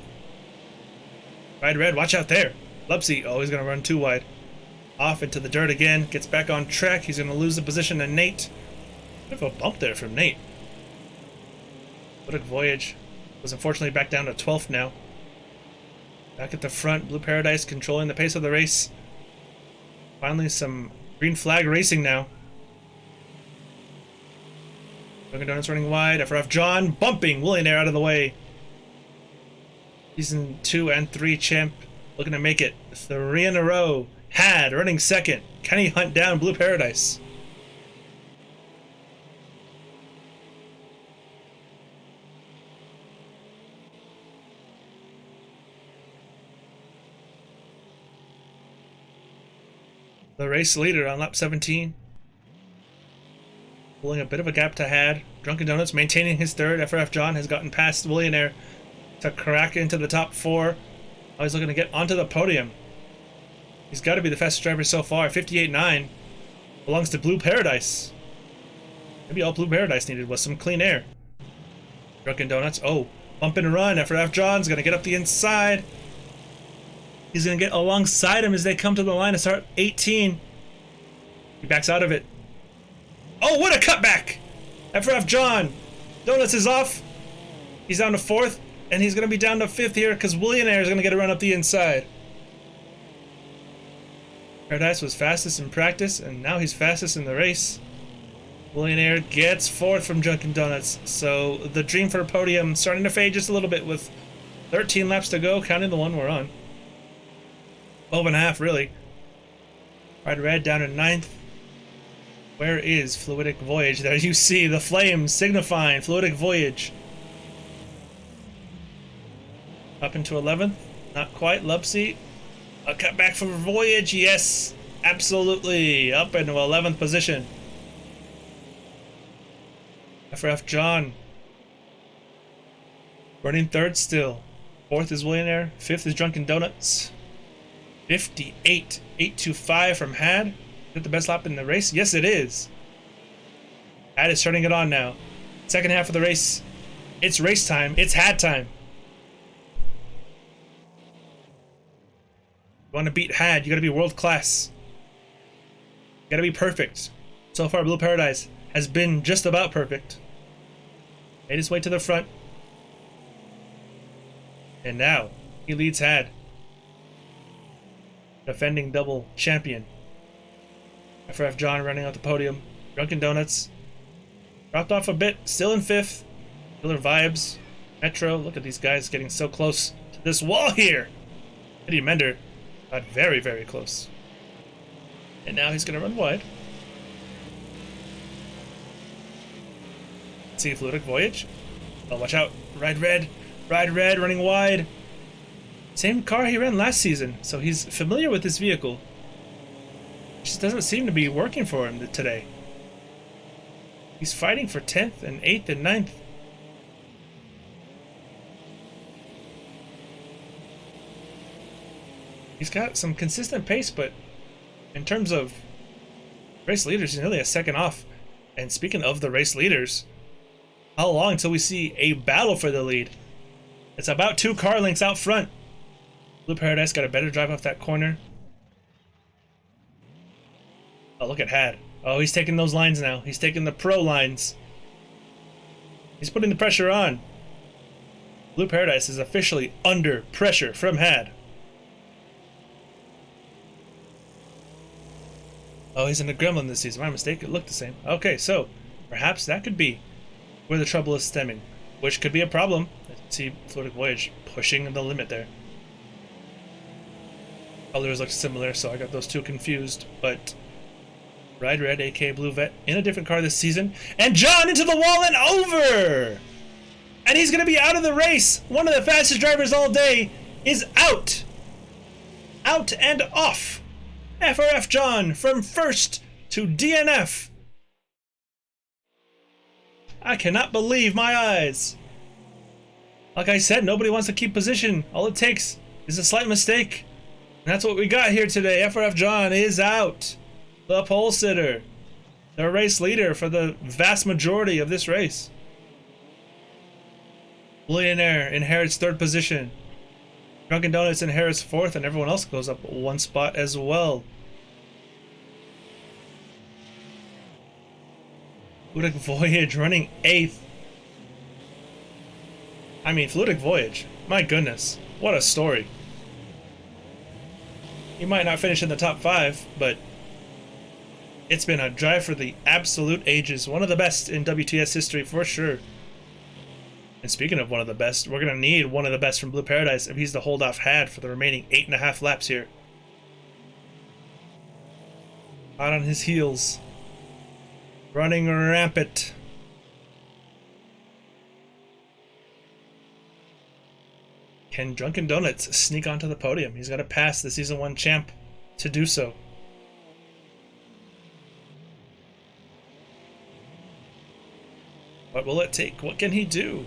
Ride Red, watch out there. Lupsy, oh, he's going to run too wide. Off into the dirt again, gets back on track. He's going to lose the position to Nate. Bit of a bump there from Nate. Fluidic Voyage was unfortunately back down to 12th now. Back at the front, Blue Paradise controlling the pace of the race. Finally some green flag racing now. Dunkin' Donuts running wide. FRF John bumping Willionaire out of the way. Season 2 and 3 champ looking to make it 3 in a row. Had running second. Can he hunt down Blue Paradise? The race leader on lap 17. Pulling a bit of a gap to Had. Drunken Donuts maintaining his third. FRF John has gotten past Willionaire to crack into the top 4. Oh, he's looking to get onto the podium. He's got to be the fastest driver so far. 58.9 belongs to Blue Paradise. Maybe all Blue Paradise needed was some clean air. Drunken Donuts. Oh, bump and run. FRF John's going to get up the inside. He's going to get alongside him as they come to the line to start 18. He backs out of it. Oh, what a cutback! FRF John. Donuts is off. He's down to 4th, and he's going to be down to 5th here because Willionaire is going to get a run up the inside. Paradise was fastest in practice, and now he's fastest in the race. Willionaire gets 4th from Drunken Donuts, so the dream for a podium starting to fade just a little bit with 13 laps to go, counting the one we're on. 12.5, really. Ride Red down to 9th. Where is Fluidic Voyage? There you see the flames signifying Fluidic Voyage. Up into 11th. Not quite. Lupsy. A cutback for Voyage. Yes, absolutely. Up into 11th position. FRF John. Running 3rd still. 4th is Willionaire. 5th is Drunken Donuts. 58.825 from Had. Is it the best lap in the race? Yes, it is. Had is turning it on now. Second half of the race. It's race time. It's Had time. You want to beat Had, you got to be world class. You got to be perfect. So far, Blue Paradise has been just about perfect. Made his way to the front. And now, he leads Had. Defending double champion. FRF John running out the podium. Drunken Donuts. Dropped off a bit. Still in 5th. Killer Vibes. Metro. Look at these guys getting so close to this wall here. Eddie Mender got very, very close. And now he's going to run wide. Let's see Fluidic Voyage. Oh, watch out. Ride Red. Ride Red running wide. Same car he ran last season, so he's familiar with this vehicle. Just doesn't seem to be working for him today. He's fighting for 10th and 8th and 9th. He's got some consistent pace, but in terms of race leaders, he's nearly a second off. And speaking of the race leaders, how long until we see a battle for the lead? It's about 2 car lengths out front. Blue Paradise got a better drive off that corner. Oh, look at Had. Oh, he's taking those lines now. He's taking the pro lines. He's putting the pressure on. Blue Paradise is officially under pressure from Had. Oh, he's in the Gremlin this season. My mistake, it looked the same. Okay, so perhaps that could be where the trouble is stemming, which could be a problem. Let's see Fluidic Voyage pushing the limit there. Colors look similar, so I got those two confused, but Ride Red, aka Blue Vet, in a different car this season. And John into the wall and over! And he's going to be out of the race. One of the fastest drivers all day is out. Out and off. FRF John from first to DNF. I cannot believe my eyes. Like I said, nobody wants to keep position. All it takes is a slight mistake. And that's what we got here today. FRF John is out. The pole sitter. The race leader for the vast majority of this race. Billionaire inherits third position. Drunken Donuts inherits fourth, and everyone else goes up one spot as well. Fluidic Voyage running 8th. I mean, Fluidic Voyage. My goodness. What a story. He might not finish in the top 5, but it's been a drive for the absolute ages. One of the best in WTS history for sure. And speaking of one of the best, we're going to need one of the best from Blue Paradise if he's to hold off Had for the remaining 8.5 laps here. Hot on his heels. Running rampant. Can Drunken Donuts sneak onto the podium? He's got to pass the Season 1 champ to do so. What will it take? What can he do?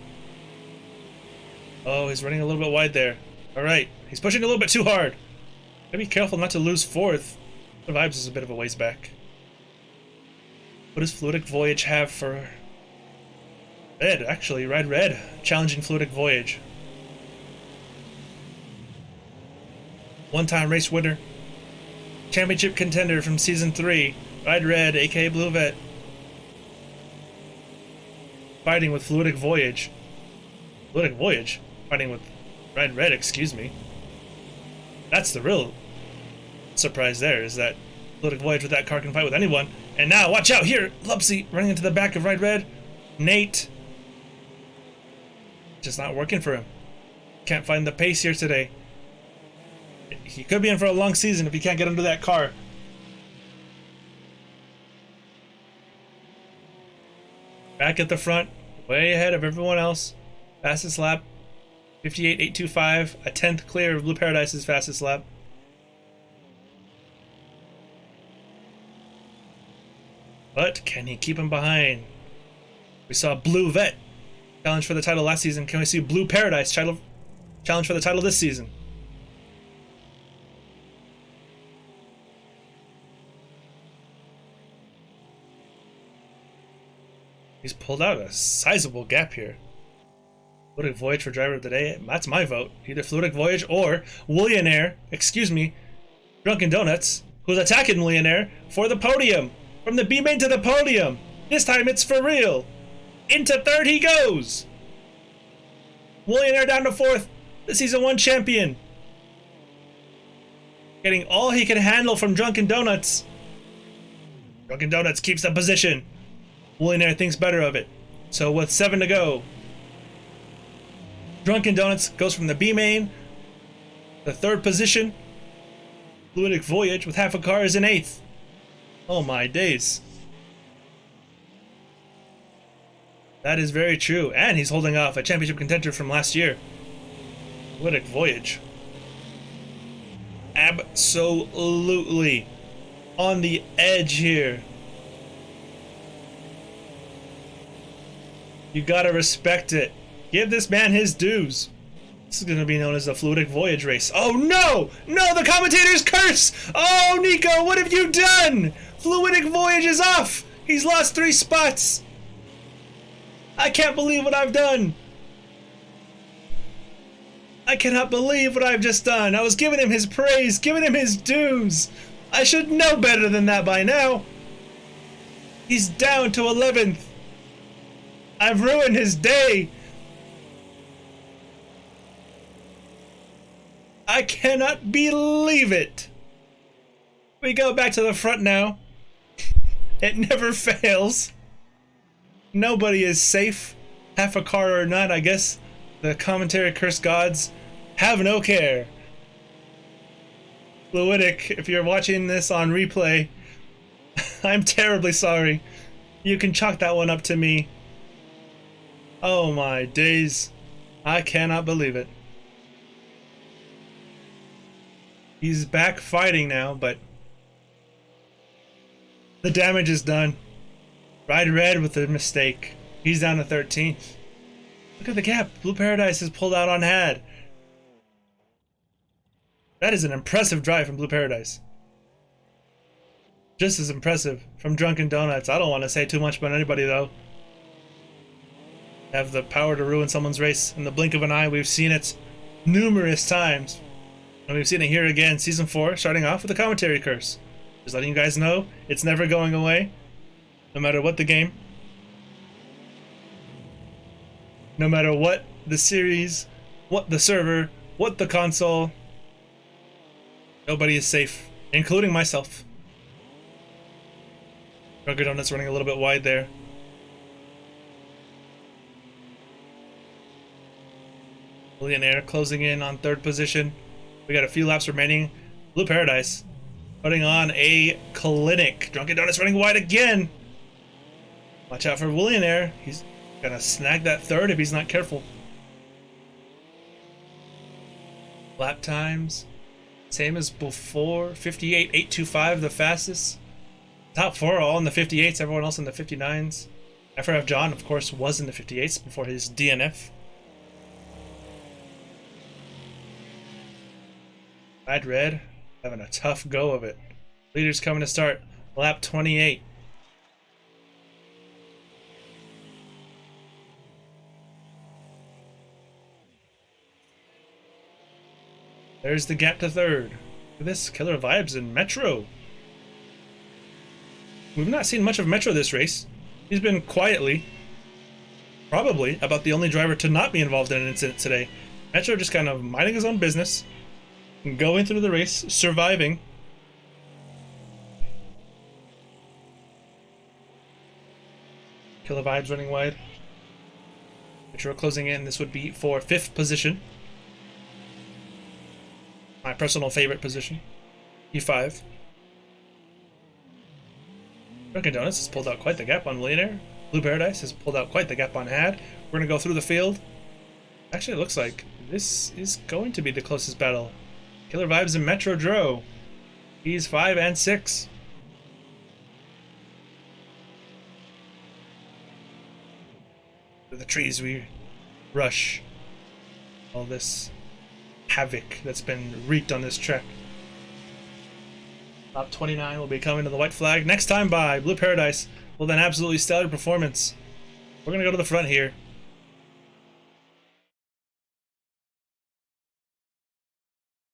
Oh, he's running a little bit wide there. Alright, he's pushing a little bit too hard. Gotta be careful not to lose fourth. The Vibes is a bit of a ways back. What does Fluidic Voyage have for Red? Actually, Ride Red. Challenging Fluidic Voyage. One-time race winner. Championship contender from Season 3. Ride Red, aka Blue Vet. Fighting with Fluidic Voyage. Fluidic Voyage? Fighting with Ride Red, excuse me. That's the real surprise there, is that Fluidic Voyage with that car can fight with anyone. And now, watch out here! Lupsy running into the back of Ride Red. Nate. Just not working for him. Can't find the pace here today. He could be in for a long season if he can't get under that car. Back at the front, way ahead of everyone else. Fastest lap, 58.825, a 10th clear of Blue Paradise's fastest lap. But can he keep him behind? We saw Blue Vet challenge for the title last season. Can we see Blue Paradise challenge for the title this season? He's pulled out a sizable gap here. Fluidic Voyage for driver of the day. That's my vote. Either Fluidic Voyage or Willionaire, excuse me, Drunken Donuts, who's attacking Millionaire for the podium. From the B main to the podium. This time it's for real. Into third he goes. Millionaire down to fourth. The Season 1 champion. Getting all he can handle from Drunken Donuts. Drunken Donuts keeps the position. Millionaire thinks better of it. So with 7 to go, Drunken Donuts goes from the B main, the third position. Fluidic Voyage with half a car is in 8th. Oh my days. That is very true. And he's holding off a championship contender from last year. Fluidic Voyage. Absolutely on the edge here. You gotta respect it. Give this man his dues. This is gonna be known as the Fluidic Voyage race. Oh no! No, the commentator's curse! Oh, Nico, what have you done? Fluidic Voyage is off! He's lost 3 spots! I can't believe what I've done! I cannot believe what I've just done. I was giving him his praise, giving him his dues. I should know better than that by now. He's down to 11th. I've ruined his day. I cannot believe it. We go back to the front now. It never fails. Nobody is safe. Half a car or not, I guess the commentary curse gods have no care. Fluidic, if you're watching this on replay, I'm terribly sorry. You can chalk that one up to me. Oh my days. I cannot believe it. He's back fighting now, but the damage is done. Ride Red with a mistake. He's down to 13th. Look at the gap. Blue Paradise has pulled out on Had. That is an impressive drive from Blue Paradise. Just as impressive from Drunken Donuts. I don't want to say too much about anybody though. Have the power to ruin someone's race in the blink of an eye. We've seen it numerous times. And we've seen it here again. Season 4 starting off with a commentary curse. Just letting you guys know it's never going away. No matter what the game. No matter what the series, what the server, what the console. Nobody is safe, including myself. Drunken Donuts running a little bit wide there. Millionaire closing in on 3rd position. We got a few laps remaining. Blue Paradise putting on a clinic. Drunken Donuts running wide again. Watch out for Millionaire. He's gonna snag that 3rd if he's not careful. Lap times, same as before. 58.825, the fastest. Top 4 all in the 58s, everyone else in the 59s. FRF John, of course, was in the 58s before his DNF. Ride Red having a tough go of it. Leaders coming to start. Lap 28. There's the gap to 3rd. Look at this. Killer Vibes in Metro. We've not seen much of Metro this race. He's been quietly, probably, about the only driver to not be involved in an incident today. Metro just kind of minding his own business, going through the race, surviving. Killer Vibes running wide. Metro closing in. This would be for 5th position. My personal favorite position. P5. Drunken Donuts has pulled out quite the gap on Millionaire. Blue Paradise has pulled out quite the gap on Had. We're going to go through the field. Actually, it looks like this is going to be the closest battle. Killer Vibes and Metro Dro. He's 5 and 6. To the trees we rush. All this havoc that's been wreaked on this track. Top 29 will be coming to the white flag. Next time by Blue Paradise with an absolutely stellar performance. We're going to go to the front here.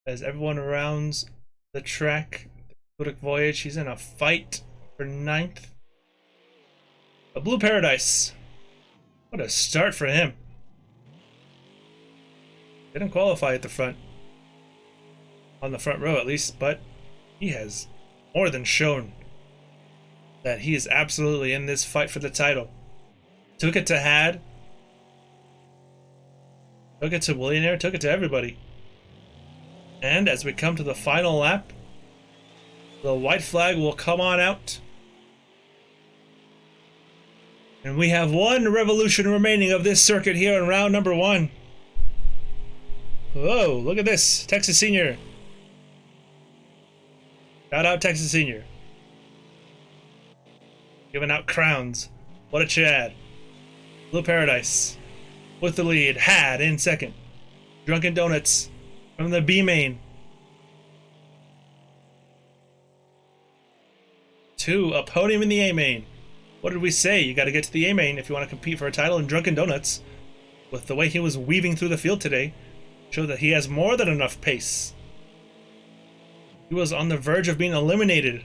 As everyone rounds the track, Budic Voyage, he's in a fight for 9th. A Blue Paradise. What a start for him. Didn't qualify at the front. On the front row at least, but he has more than shown that he is absolutely in this fight for the title. Took it to Had. Took it to Millionaire. Took it to everybody. And as we come to the final lap, the white flag will come on out. And we have one revolution remaining of this circuit here in round number 1. Whoa, look at this. Texas Senior. Shout out Texas Senior. Giving out crowns. What a Chad. Blue Paradise with the lead. Had in 2nd. Drunken Donuts from the B main. 2, a podium in the A main. What did we say? You got to get to the A main if you want to compete for a title. And Drunken Donuts, with the way he was weaving through the field today, showed that he has more than enough pace. He was on the verge of being eliminated.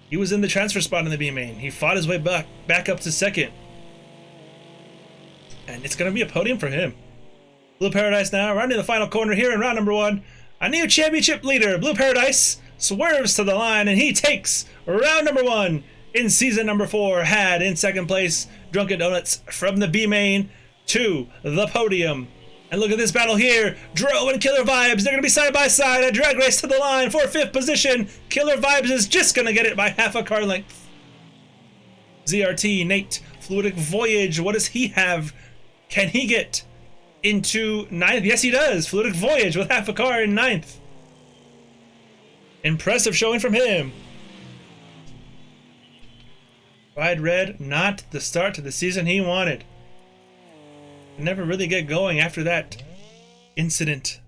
He was in the transfer spot in the B main. He fought his way back up to 2nd. And it's going to be a podium for him. Blue Paradise now rounding the final corner here in round number 1. A new championship leader, Blue Paradise, swerves to the line and he takes round number 1 in season number 4. Had in 2nd place. Drunken Donuts from the B main to the podium. And look at this battle here. Dro and Killer Vibes, they're going to be side by side. A drag race to the line for 5th position. Killer Vibes is just going to get it by half a car length. ZRT, Nate, Fluidic Voyage, what does he have? Can he get into 9th? Yes, he does. Fluidic Voyage with half a car in 9th. Impressive showing from him. Ride Red, not the start to the season he wanted. Never really get going after that incident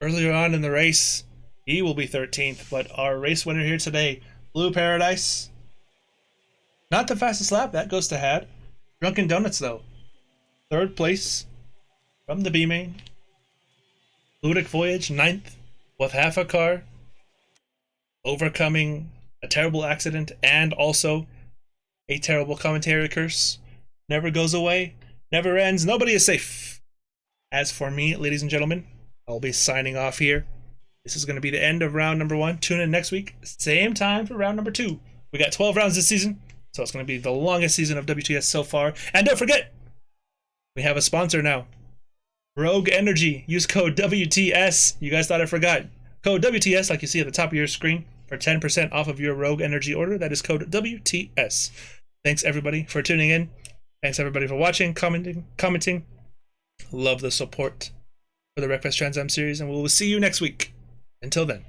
earlier on in the race. He will be 13th, but our race winner here today, Blue Paradise. Not the fastest lap, that goes to Had. Drunken Donuts though. 3rd place from the B main. Fluidic Voyage, 9th with half a car. Overcoming a terrible accident and also a terrible commentary curse. Never goes away, never ends, nobody is safe. As for me, ladies and gentlemen, I'll be signing off here. This is going to be the end of round number 1. Tune in next week, same time for round number 2. We got 12 rounds this season, so it's going to be the longest season of WTS so far. And don't forget, we have a sponsor now. Rogue Energy. Use code WTS. You guys thought I forgot. Code WTS, like you see at the top of your screen, for 10% off of your Rogue Energy order. That is code WTS. Thanks everybody for tuning in. Thanks everybody for watching, commenting. Love the support for the Wreckfest Trans Am series, and we will see you next week. Until then.